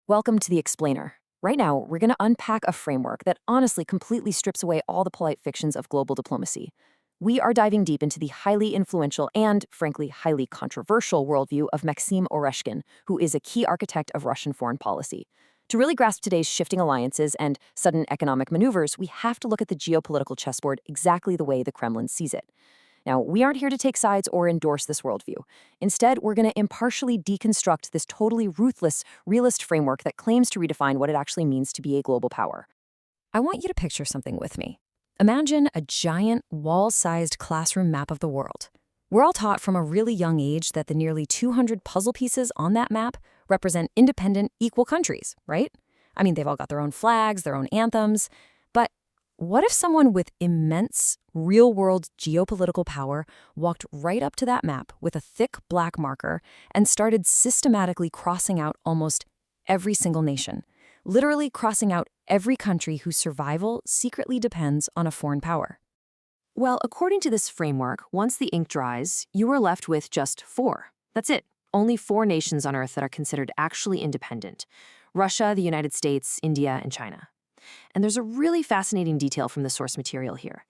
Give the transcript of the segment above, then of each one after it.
Welcome to the Explainer. Right now, we're going to unpack a framework that honestly completely strips away all the polite fictions of global diplomacy. We are diving deep into the highly influential and, frankly, highly controversial worldview of Maxim Oreshkin, who is a key architect of Russian foreign policy. To really grasp today's shifting alliances and sudden economic maneuvers, we have to look at the geopolitical chessboard exactly the way the Kremlin sees it. Now, we aren't here to take sides or endorse this worldview. Instead, we're going to impartially deconstruct this totally ruthless, realist framework that claims to redefine what it actually means to be a global power. I want you to picture something with me. Imagine a giant, wall-sized classroom map of the world. We're all taught from a really young age that the nearly 200 puzzle pieces on that map represent independent, equal countries, right? I mean, they've all got their own flags, their own anthems. But what if someone with immense, real-world geopolitical power walked right up to that map with a thick black marker and started systematically crossing out almost every single nation, literally crossing out every country whose survival secretly depends on a foreign power? Well, according to this framework, once the ink dries, you are left with just four. That's it. Only four nations on Earth that are considered actually independent: Russia, the United States, India, and China. And there's a really fascinating detail from the source material here.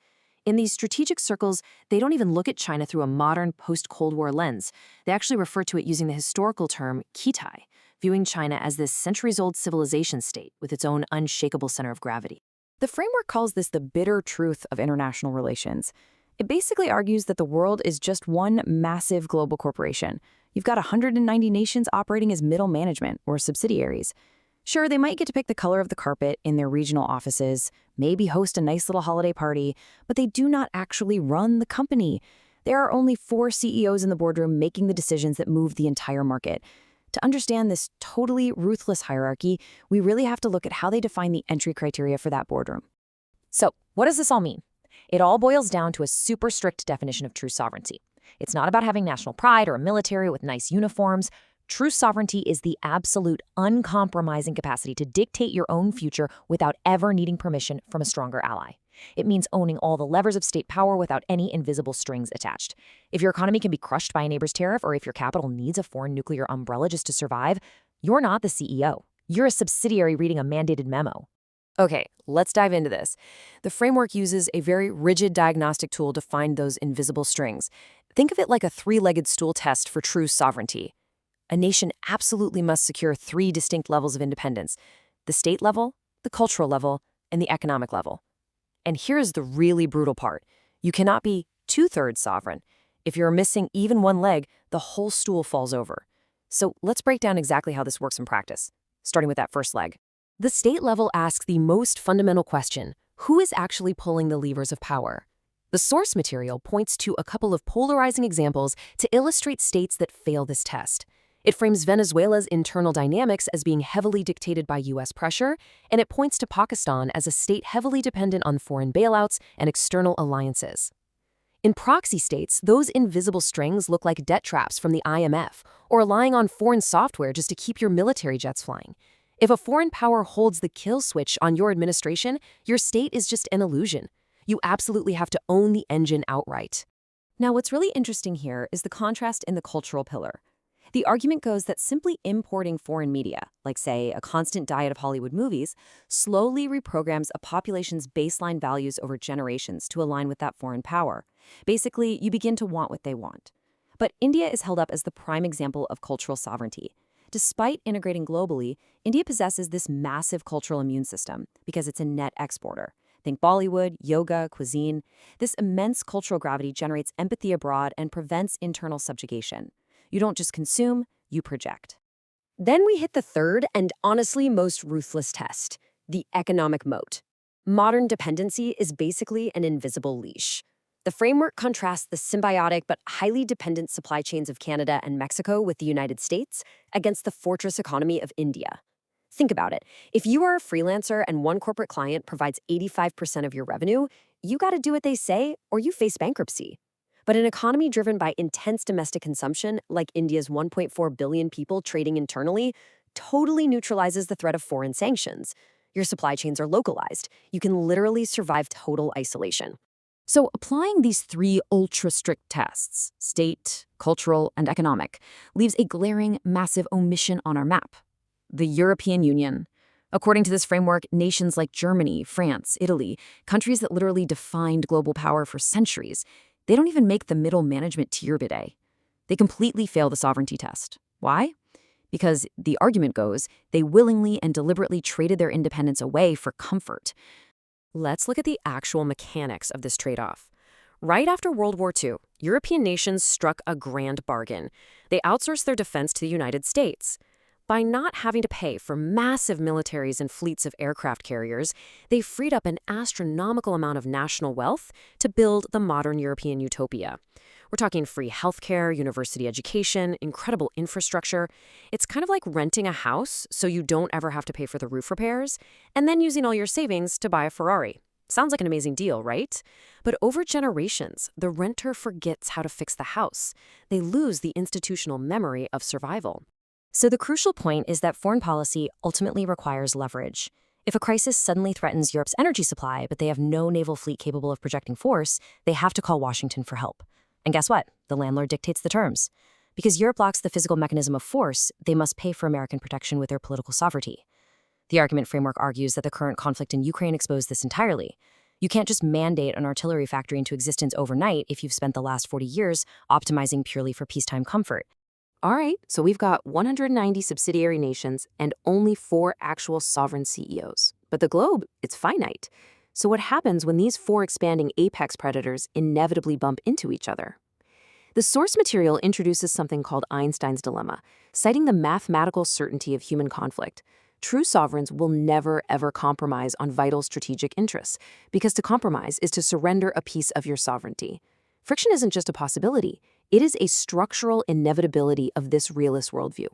In these strategic circles, they don't even look at China through a modern post-Cold War lens. They actually refer to it using the historical term Kitai, viewing China as this centuries-old civilization state with its own unshakable center of gravity. The framework calls this the bitter truth of international relations. It basically argues that the world is just one massive global corporation. You've got 190 nations operating as middle management or subsidiaries. Sure, they might get to pick the color of the carpet in their regional offices, maybe host a nice little holiday party, but they do not actually run the company. There are only four CEOs in the boardroom making the decisions that move the entire market. To understand this totally ruthless hierarchy, we really have to look at how they define the entry criteria for that boardroom. So, what does this all mean? It all boils down to a super strict definition of true sovereignty. It's not about having national pride or a military with nice uniforms. True sovereignty is the absolute, uncompromising capacity to dictate your own future without ever needing permission from a stronger ally. It means owning all the levers of state power without any invisible strings attached. If your economy can be crushed by a neighbor's tariff, or if your capital needs a foreign nuclear umbrella just to survive, you're not the CEO. You're a subsidiary reading a mandated memo. Okay, let's dive into this. The framework uses a very rigid diagnostic tool to find those invisible strings. Think of it like a three-legged stool test for true sovereignty. A nation absolutely must secure three distinct levels of independence: the state level, the cultural level, and the economic level. And here's the really brutal part. You cannot be two-thirds sovereign. If you're missing even one leg, the whole stool falls over. So let's break down exactly how this works in practice, starting with that first leg. The state level asks the most fundamental question: who is actually pulling the levers of power? The source material points to a couple of polarizing examples to illustrate states that fail this test. It frames Venezuela's internal dynamics as being heavily dictated by U.S. pressure, and it points to Pakistan as a state heavily dependent on foreign bailouts and external alliances. In proxy states, those invisible strings look like debt traps from the IMF, or relying on foreign software just to keep your military jets flying. If a foreign power holds the kill switch on your administration, your state is just an illusion. You absolutely have to own the engine outright. Now, what's really interesting here is the contrast in the cultural pillar. The argument goes that simply importing foreign media, like, say, a constant diet of Hollywood movies, slowly reprograms a population's baseline values over generations to align with that foreign power. Basically, you begin to want what they want. But India is held up as the prime example of cultural sovereignty. Despite integrating globally, India possesses this massive cultural immune system because it's a net exporter. Think Bollywood, yoga, cuisine. This immense cultural gravity generates empathy abroad and prevents internal subjugation. You don't just consume, you project. Then we hit the third and honestly most ruthless test: the economic moat. Modern dependency is basically an invisible leash. The framework contrasts the symbiotic but highly dependent supply chains of Canada and Mexico with the United States against the fortress economy of India. Think about it. If you are a freelancer and one corporate client provides 85% of your revenue, you got to do what they say or you face bankruptcy. But an economy driven by intense domestic consumption, like India's 1.4 billion people trading internally, totally neutralizes the threat of foreign sanctions. Your supply chains are localized. You can literally survive total isolation. So applying these three ultra-strict tests, state, cultural, and economic, leaves a glaring, massive omission on our map: the European Union. According to this framework, nations like Germany, France, Italy, countries that literally defined global power for centuries, they don't even make the middle management tier today. They completely fail the sovereignty test. Why? Because the argument goes, they willingly and deliberately traded their independence away for comfort. Let's look at the actual mechanics of this trade-off. Right after World War II, European nations struck a grand bargain. They outsourced their defense to the United States. By not having to pay for massive militaries and fleets of aircraft carriers, they freed up an astronomical amount of national wealth to build the modern European utopia. We're talking free healthcare, university education, incredible infrastructure. It's kind of like renting a house so you don't ever have to pay for the roof repairs, and then using all your savings to buy a Ferrari. Sounds like an amazing deal, right? But over generations, the renter forgets how to fix the house. They lose the institutional memory of survival. So the crucial point is that foreign policy ultimately requires leverage. If a crisis suddenly threatens Europe's energy supply, but they have no naval fleet capable of projecting force, they have to call Washington for help. And guess what? The landlord dictates the terms. Because Europe lacks the physical mechanism of force, they must pay for American protection with their political sovereignty. The argument framework argues that the current conflict in Ukraine exposed this entirely. You can't just mandate an artillery factory into existence overnight if you've spent the last 40 years optimizing purely for peacetime comfort. All right, so we've got 190 subsidiary nations and only 4 actual sovereign CEOs. But the globe, it's finite. So what happens when these 4 expanding apex predators inevitably bump into each other? The source material introduces something called Einstein's dilemma, citing the mathematical certainty of human conflict. True sovereigns will never, ever compromise on vital strategic interests, because to compromise is to surrender a piece of your sovereignty. Friction isn't just a possibility, it is a structural inevitability of this realist worldview.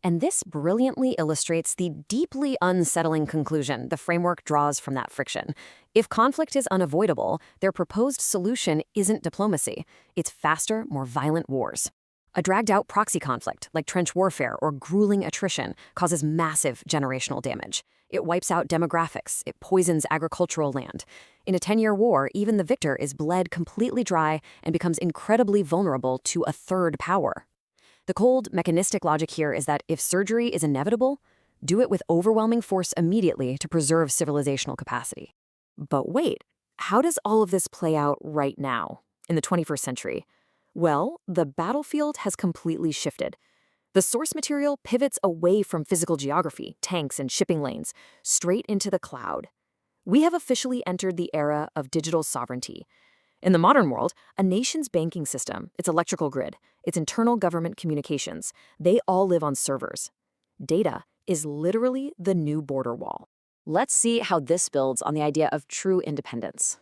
And this brilliantly illustrates the deeply unsettling conclusion the framework draws from that friction. If conflict is unavoidable, their proposed solution isn't diplomacy. It's faster, more violent wars. A dragged-out proxy conflict, like trench warfare or grueling attrition, causes massive generational damage. It wipes out demographics. It poisons agricultural land. In a 10-year war, even the victor is bled completely dry and becomes incredibly vulnerable to a third power. The cold, mechanistic logic here is that if surgery is inevitable, do it with overwhelming force immediately to preserve civilizational capacity. But wait, how does all of this play out right now, in the 21st century? Well, the battlefield has completely shifted. The source material pivots away from physical geography, tanks, and shipping lanes, straight into the cloud. We have officially entered the era of digital sovereignty. In the modern world, a nation's banking system, its electrical grid, its internal government communications, they all live on servers. Data is literally the new border wall. Let's see how this builds on the idea of true independence.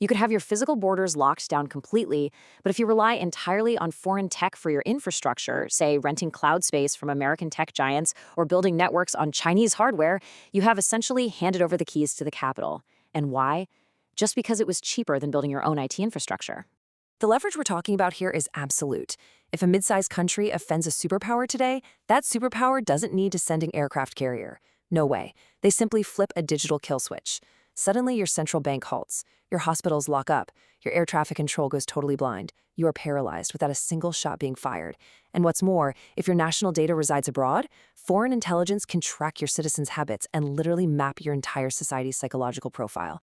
You could have your physical borders locked down completely, but if you rely entirely on foreign tech for your infrastructure, say renting cloud space from American tech giants or building networks on Chinese hardware, you have essentially handed over the keys to the capital. And why? Just because it was cheaper than building your own IT infrastructure. The leverage we're talking about here is absolute. If a mid-sized country offends a superpower today, that superpower doesn't need to send an aircraft carrier. No way. They simply flip a digital kill switch. Suddenly, your central bank halts. Your hospitals lock up. Your air traffic control goes totally blind. You are paralyzed without a single shot being fired. And what's more, if your national data resides abroad, foreign intelligence can track your citizens' habits and literally map your entire society's psychological profile.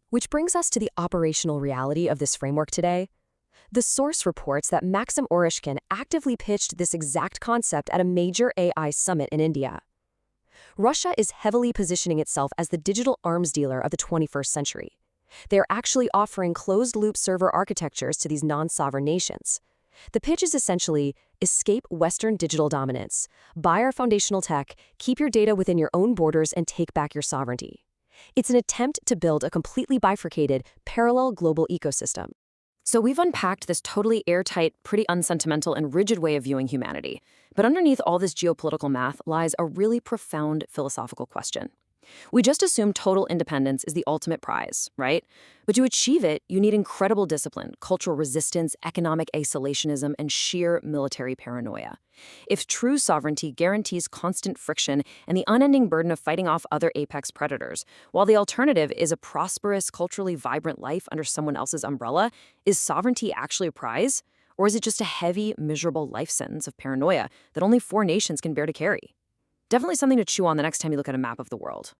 Which brings us to the operational reality of this framework today. The source reports that Maxim Oreshkin actively pitched this exact concept at a major AI summit in India. Russia is heavily positioning itself as the digital arms dealer of the 21st century. They are actually offering closed-loop server architectures to these non-sovereign nations. The pitch is essentially, escape Western digital dominance, buy our foundational tech, keep your data within your own borders, and take back your sovereignty. It's an attempt to build a completely bifurcated, parallel global ecosystem. So we've unpacked this totally airtight, pretty unsentimental, and rigid way of viewing humanity. But underneath all this geopolitical math lies a really profound philosophical question. We just assume total independence is the ultimate prize, right? But to achieve it, you need incredible discipline, cultural resistance, economic isolationism, and sheer military paranoia. If true sovereignty guarantees constant friction and the unending burden of fighting off other apex predators, while the alternative is a prosperous, culturally vibrant life under someone else's umbrella, is sovereignty actually a prize? Or is it just a heavy, miserable life sentence of paranoia that only 4 nations can bear to carry? Definitely something to chew on the next time you look at a map of the world.